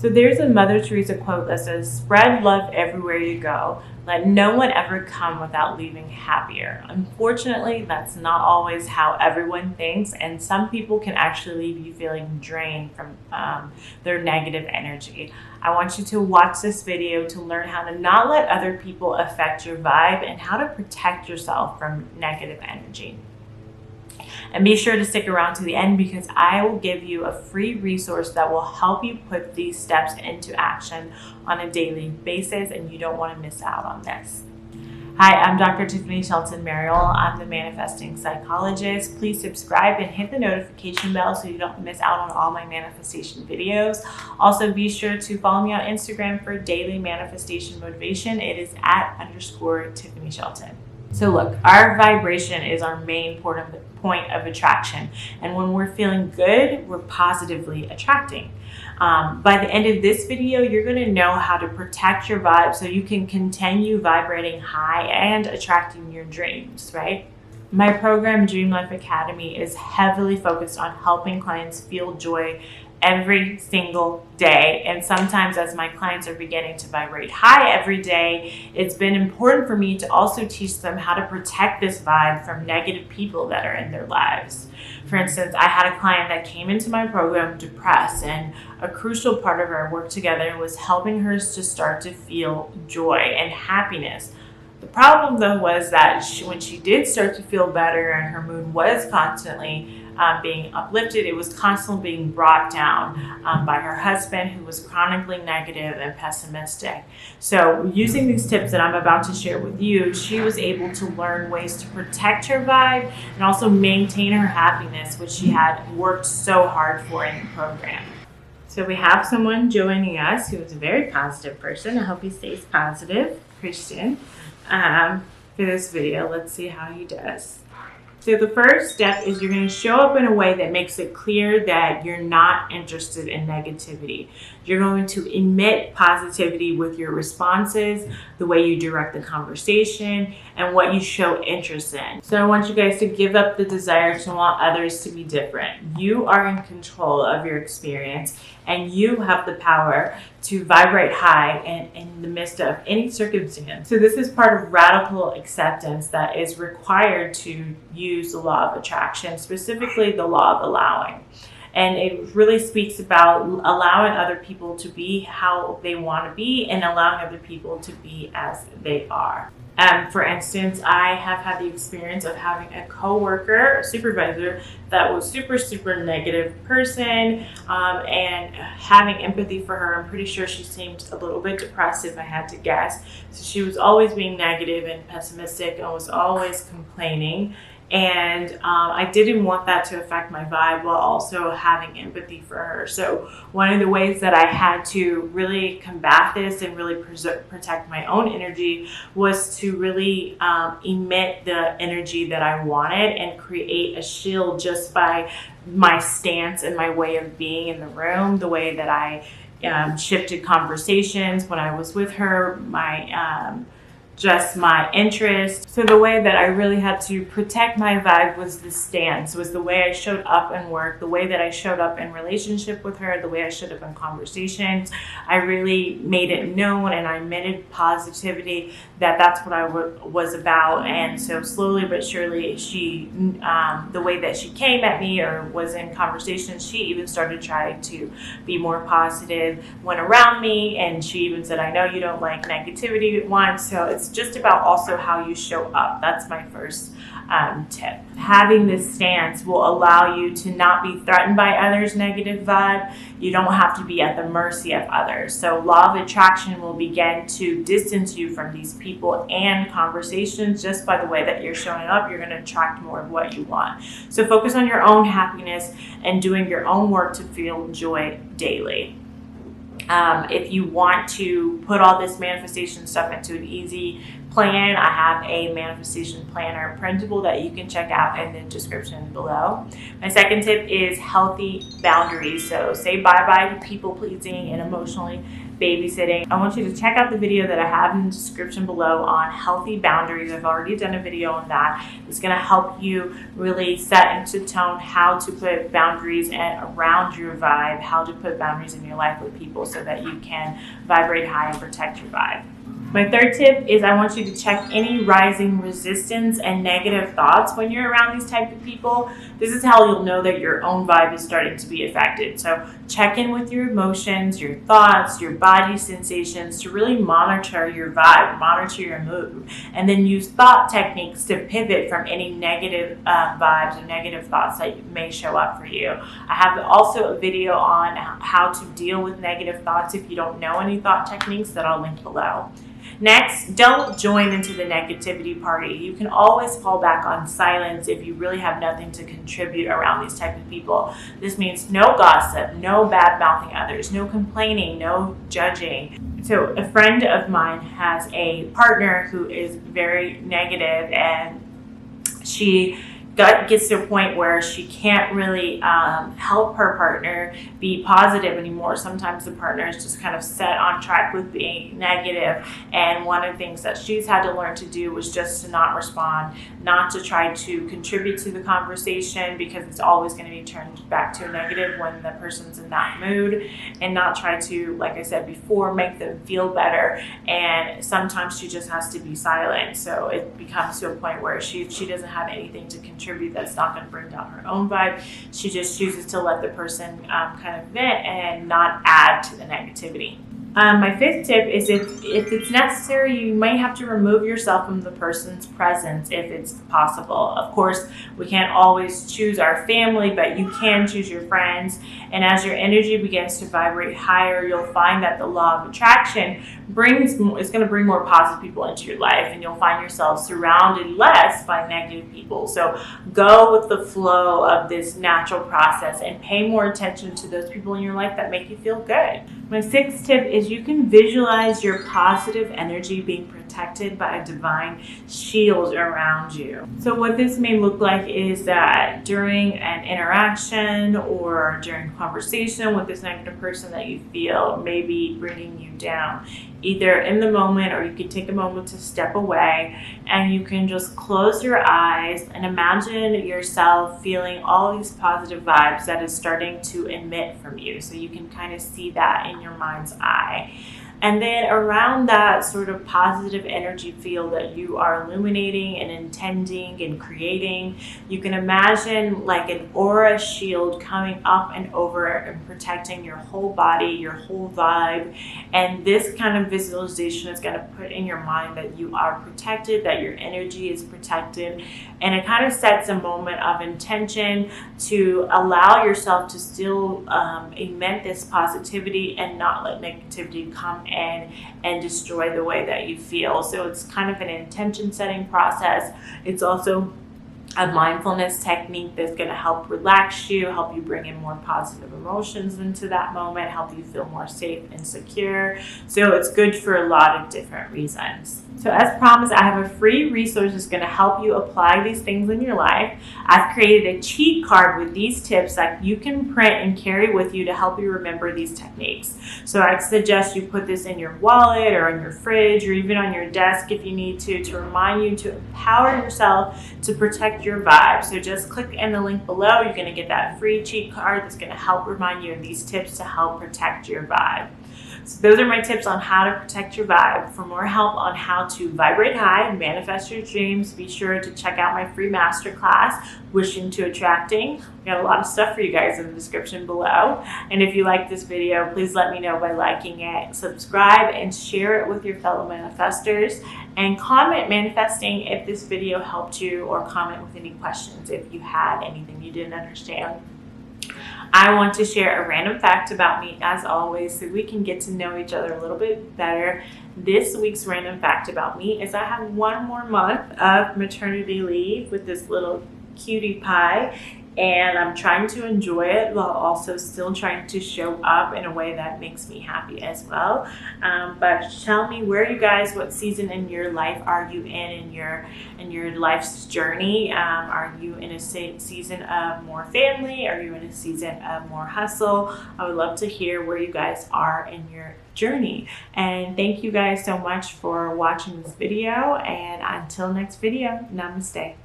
So there's a Mother Teresa quote that says, "Spread love everywhere you go. Let no one ever come without leaving happier." Unfortunately, that's not always how everyone thinks, and some people can actually leave you feeling drained from their negative energy. I want you to watch this video to learn how to not let other people affect your vibe and how to protect yourself from negative energy. And be sure to stick around to the end because I will give you a free resource that will help you put these steps into action on a daily basis, and you don't want to miss out on this. Hi, I'm Dr. Tiffany Shelton. I'm the manifesting psychologist. Please subscribe and hit the notification bell so you don't miss out on all my manifestation videos. Also, be sure to follow me on Instagram for daily manifestation motivation. It is @_Tiffany Shelton. So look, our vibration is our main point of attraction. And when we're feeling good, we're positively attracting. By the end of this video, you're going to know how to protect your vibe so you can continue vibrating high and attracting your dreams, right? My program, Dream Life Academy, is heavily focused on helping clients feel joy every single day. And sometimes as my clients are beginning to vibrate high every day, it's been important for me to also teach them how to protect this vibe from negative people that are in their lives. For instance, I had a client that came into my program depressed, and a crucial part of our work together was helping her to start to feel joy and happiness. The problem though was that when she did start to feel better and her mood was constantly being uplifted, it was constantly being brought down by her husband, who was chronically negative and pessimistic. So using these tips that I'm about to share with you, she was able to learn ways to protect her vibe and also maintain her happiness, which she had worked so hard for in the program. So we have someone joining us who is a very positive person. I hope he stays positive, Christian, for this video. Let's see how he does. So the first step is you're going to show up in a way that makes it clear that you're not interested in negativity. You're going to emit positivity with your responses, the way you direct the conversation, and what you show interest in. So I want you guys to give up the desire to want others to be different. You are in control of your experience, and you have the power to vibrate high in the midst of any circumstance. So this is part of radical acceptance that is required to use the law of attraction, specifically the law of allowing. And it really speaks about allowing other people to be how they want to be and allowing other people to be as they are. For instance, I have had the experience of having a coworker, a supervisor, that was super negative person, and having empathy for her. I'm pretty sure she seemed a little bit depressed, if I had to guess. So she was always being negative and pessimistic and was always complaining. And I didn't want that to affect my vibe while also having empathy for her. So one of the ways that I had to really combat this and really protect my own energy was to really emit the energy that I wanted and create a shield just by my stance and my way of being in the room, the way that I shifted conversations when I was with her, just my interest. So the way that I really had to protect my vibe was the stance, was the way I showed up in work, the way that I showed up in relationship with her, the way I showed up in conversations. I really made it known and I emitted positivity that that's what I was about. And so slowly but surely she, the way that she came at me or was in conversations, she even started trying to be more positive, went around me, and she even said, "I know you don't like negativity once." So it's just about also how you show up. That's my first tip. Having this stance will allow you to not be threatened by others' negative vibe. You don't have to be at the mercy of others. So law of attraction will begin to distance you from these people and conversations just by the way that you're showing up. You're going to attract more of what you want. So focus on your own happiness and doing your own work to feel joy daily. If you want to put all this manifestation stuff into an easy plan, I have a manifestation planner printable that you can check out in the description below. My second tip is healthy boundaries. So say bye-bye to people pleasing and emotionally babysitting. I want you to check out the video that I have in the description below on healthy boundaries. I've already done a video on that. It's going to help you really set into tone how to put boundaries around your vibe, how to put boundaries in your life with people so that you can vibrate high and protect your vibe. My third tip is I want you to check any rising resistance and negative thoughts when you're around these type of people. This is how you'll know that your own vibe is starting to be affected. So check in with your emotions, your thoughts, your body sensations to really monitor your vibe, monitor your mood, and then use thought techniques to pivot from any negative vibes or negative thoughts that may show up for you. I have also a video on how to deal with negative thoughts if you don't know any thought techniques that I'll link below. Next, don't join into the negativity party. You can always fall back on silence if you really have nothing to contribute around these type of people. This means no gossip, no bad mouthing others, no complaining, no judging. So a friend of mine has a partner who is very negative, and she gets to a point where she can't really help her partner be positive anymore. Sometimes the partner is just kind of set on track with being negative, and one of the things that she's had to learn to do was just to not respond, not to try to contribute to the conversation, because it's always going to be turned back to a negative when the person's in that mood, and not try to, like I said before, make them feel better. And sometimes she just has to be silent. So it becomes to a point where she doesn't have anything to contribute that's not going to bring down her own vibe. She just chooses to let the person kind of vent and not add to the negativity. My fifth tip is if it's necessary, you might have to remove yourself from the person's presence if it's possible. Of course, we can't always choose our family, but you can choose your friends. And as your energy begins to vibrate higher, you'll find that the law of attraction is going to bring more positive people into your life, and you'll find yourself surrounded less by negative people. So go with the flow of this natural process and pay more attention to those people in your life that make you feel good. My sixth tip is you can visualize your positive energy being protected by a divine shield around you. So what this may look like is that during an interaction or during conversation with this negative person that you feel may be bringing you down, either in the moment, or you can take a moment to step away and you can just close your eyes and imagine yourself feeling all these positive vibes that is starting to emit from you. So you can kind of see that in your mind's eye. And then around that sort of positive energy field that you are illuminating and intending and creating, you can imagine like an aura shield coming up and over and protecting your whole body, your whole vibe. And this kind of visualization is going to put in your mind that you are protected, that your energy is protected. And it kind of sets a moment of intention to allow yourself to still emit this positivity and not let negativity come in and destroy the way that you feel. So it's kind of an intention setting process. It's also a mindfulness technique that's going to help relax you, help you bring in more positive emotions into that moment, help you feel more safe and secure. So it's good for a lot of different reasons. So as promised, I have a free resource that's going to help you apply these things in your life. I've created a cheat card with these tips that you can print and carry with you to help you remember these techniques. So I suggest you put this in your wallet or in your fridge or even on your desk if you need to remind you to empower yourself to protect your vibe. So just click in the link below. You're going to get that free cheat card that's going to help remind you of these tips to help protect your vibe. So those are my tips on how to protect your vibe. For more help on how to vibrate high and manifest your dreams, be sure to check out my free masterclass, Wishing to Attracting. We got a lot of stuff for you guys in the description below. And if you like this video, please let me know by liking it, subscribe, and share it with your fellow manifestors. And comment manifesting if this video helped you, or comment with any questions if you had anything you didn't understand. I want to share a random fact about me as always so we can get to know each other a little bit better. This week's random fact about me is I have one more month of maternity leave with this little cutie pie, and I'm trying to enjoy it while also still trying to show up in a way that makes me happy as well. But tell me, where you guys, what season in your life are you in your life's journey? Are you in a season of more family? Are you in a season of more hustle? I would love to hear where you guys are in your journey. And thank you guys so much for watching this video, and until next video, namaste.